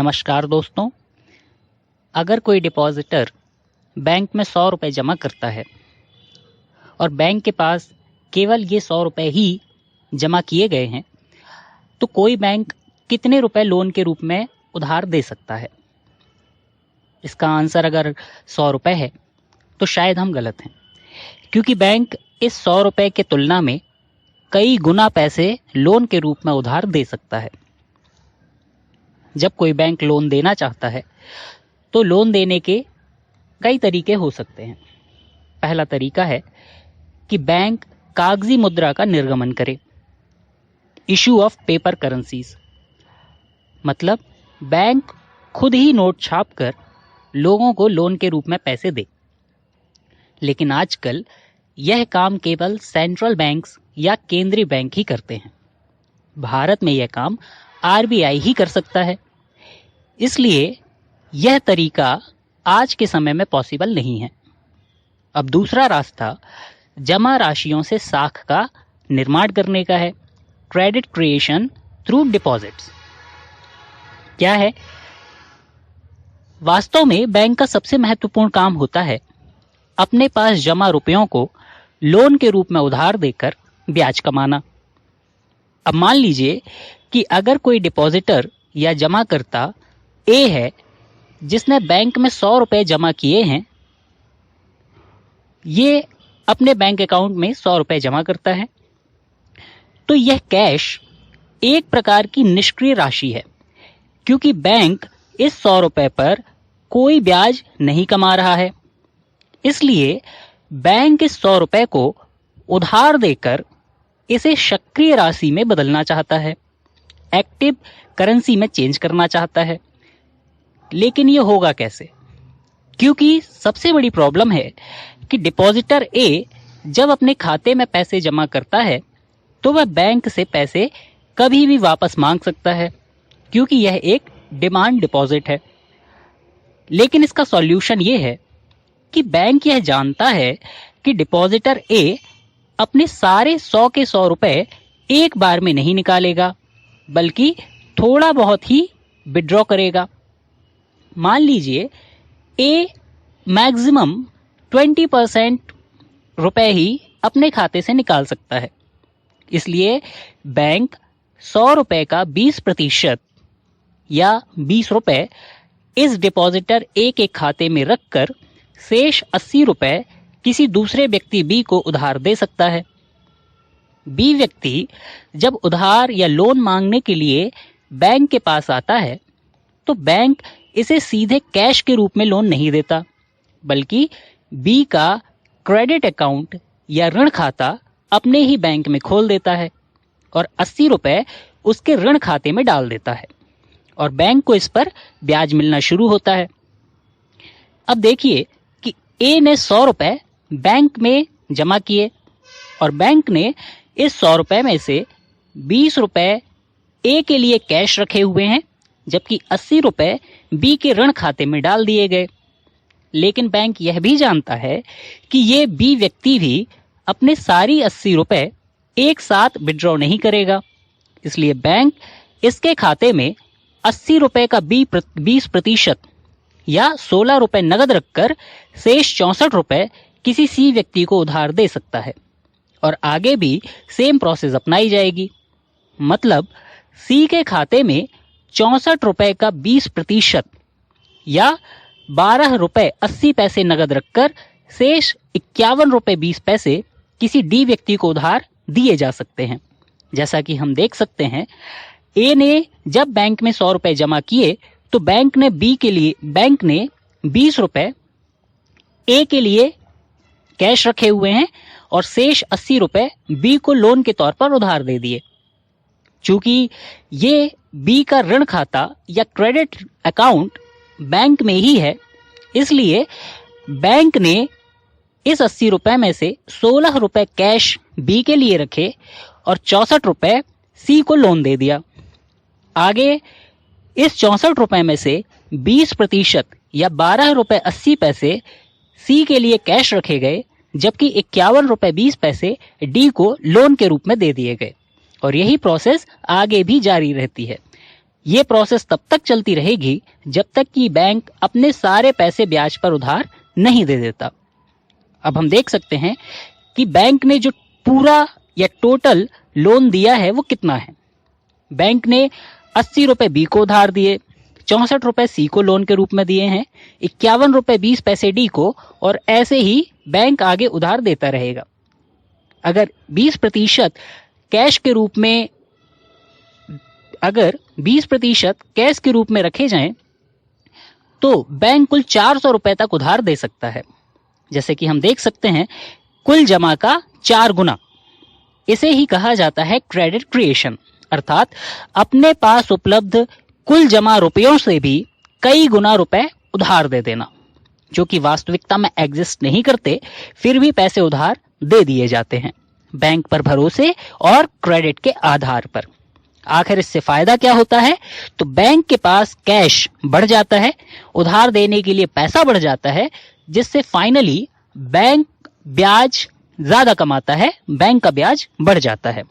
नमस्कार दोस्तों। अगर कोई डिपॉजिटर बैंक में 100 रुपये जमा करता है और बैंक के पास केवल ये 100 रुपये ही जमा किए गए हैं, तो कोई बैंक कितने रुपए लोन के रूप में उधार दे सकता है? इसका आंसर अगर 100 रुपये है तो शायद हम गलत हैं, क्योंकि बैंक इस 100 रुपये के तुलना में कई गुना पैसे लोन के रूप में उधार दे सकता है। जब कोई बैंक लोन देना चाहता है तो लोन देने के कई तरीके हो सकते हैं। पहला तरीका है कि बैंक कागजी मुद्रा का निर्गमन करे, इशू ऑफ पेपर करेंसीज, मतलब बैंक खुद ही नोट छापकर लोगों को लोन के रूप में पैसे दे। लेकिन आजकल यह काम केवल सेंट्रल बैंक्स या केंद्रीय बैंक ही करते हैं। भारत में यह काम आरबीआई ही कर सकता है, इसलिए यह तरीका आज के समय में पॉसिबल नहीं है। अब दूसरा रास्ता जमा राशियों से साख का निर्माण करने का है, क्रेडिट क्रिएशन थ्रू डिपॉजिट्स। क्या है? वास्तव में बैंक का सबसे महत्वपूर्ण काम होता है अपने पास जमा रुपयों को लोन के रूप में उधार देकर ब्याज कमाना। अब मान लीजिए कि अगर कोई डिपॉजिटर या जमाकर्ता ए है जिसने बैंक में 100 रुपये जमा किए हैं, ये अपने बैंक अकाउंट में 100 रुपये जमा करता है, तो यह कैश एक प्रकार की निष्क्रिय राशि है, क्योंकि बैंक इस 100 रुपये पर कोई ब्याज नहीं कमा रहा है। इसलिए बैंक इस 100 रुपये को उधार देकर इसे सक्रिय राशि में बदलना चाहता है, एक्टिव करेंसी में चेंज करना चाहता है। लेकिन ये होगा कैसे? क्योंकि सबसे बड़ी प्रॉब्लम है कि डिपॉजिटर ए जब अपने खाते में पैसे जमा करता है तो वह बैंक से पैसे कभी भी वापस मांग सकता है, क्योंकि यह एक डिमांड डिपॉजिट है। लेकिन इसका सॉल्यूशन ये है कि बैंक यह जानता है कि डिपॉजिटर ए अपने सारे 100 के 100 रुपए एक बार में नहीं निकालेगा, बल्कि थोड़ा बहुत ही विड्रॉ करेगा। मान लीजिए ए मैक्सिमम 20% रुपए ही अपने खाते से निकाल सकता है। इसलिए बैंक 100 रुपए का 20% या 20 रुपए इस डिपॉजिटर ए के खाते में रखकर शेष 80 रुपए किसी दूसरे व्यक्ति बी को उधार दे सकता है। बी व्यक्ति जब उधार या लोन मांगने के लिए बैंक के पास आता है तो बैंक इसे सीधे कैश के रूप में लोन नहीं देता, बल्कि बी का क्रेडिट अकाउंट या ऋण खाता अपने ही बैंक में खोल देता है और 80 रुपए उसके ऋण खाते में डाल देता है और बैंक को इस पर ब्याज मिलना शुरू होता है। अब देखिए कि ए ने 100 रुपए बैंक में जमा किए और बैंक ने इस 100 रुपए में से 20 रुपए ए के लिए कैश रखे हुए हैं, जबकि 80 रुपए बी के ऋण खाते में डाल दिए गए। लेकिन बैंक यह भी जानता है कि ये बी व्यक्ति भी अपने सारी 80 रुपए एक साथ विड्रॉ नहीं करेगा, इसलिए बैंक इसके खाते में 80 रुपए का 20% या 16 रुपए नगद रखकर शेष 64 रुपए किसी सी व्यक्ति को उधार दे सकता है और आगे भी सेम प्रोसेस अपनाई जाएगी। मतलब सी के खाते में 64 रुपए का 20% या 12 रुपए 80 पैसे नगद रखकर शेष 51 रुपए 20 पैसे किसी डी व्यक्ति को उधार दिए जा सकते हैं। जैसा कि हम देख सकते हैं, ए ने जब बैंक में 100 रुपए जमा किए तो बैंक ने 20 रुपए ए के लिए कैश रखे हुए हैं और शेष 80 रुपए बी को लोन के तौर पर उधार दे दिए। चूंकि ये बी का ऋण खाता या क्रेडिट अकाउंट बैंक में ही है, इसलिए बैंक ने इस 80 रुपए में से 16 रुपए कैश बी के लिए रखे और 64 रुपए सी को लोन दे दिया। आगे इस 64 रुपए में से 20% या 12 रुपए 80 पैसे सी के लिए कैश रखे गए, जबकि 51 रुपए 20 पैसे डी को लोन के रूप में दे दिए गए और यही प्रोसेस आगे भी जारी रहती है। ये प्रोसेस तब तक चलती रहेगी जब तक कि बैंक अपने सारे पैसे ब्याज पर उधार नहीं दे देता। अब हम देख सकते हैं कि बैंक ने जो पूरा या टोटल लोन दिया है वो कितना है। बैंक ने 80 रुपए बी को उधार दिए, 64 रुपए सी को लोन के रूप में दिए हैं, 51 रुपए 20 पैसे डी को, और ऐसे ही बैंक आगे उधार देता रहेगा। अगर 20% कैश के रूप में रखे जाएं तो बैंक कुल 400 रुपए तक उधार दे सकता है। जैसे कि हम देख सकते हैं, कुल जमा का 4 गुना। इसे ही कहा जाता है क्रेडिट क्रिएशन, अर्थात अपने पास उपलब्ध कुल जमा रुपयों से भी कई गुना रुपए उधार दे देना, जो कि वास्तविकता में एग्जिस्ट नहीं करते, फिर भी पैसे उधार दे दिए जाते हैं बैंक पर भरोसे और क्रेडिट के आधार पर। आखिर इससे फायदा क्या होता है? तो बैंक के पास कैश बढ़ जाता है, उधार देने के लिए पैसा बढ़ जाता है, जिससे फाइनली बैंक ब्याज ज्यादा कमाता है, बैंक का ब्याज बढ़ जाता है।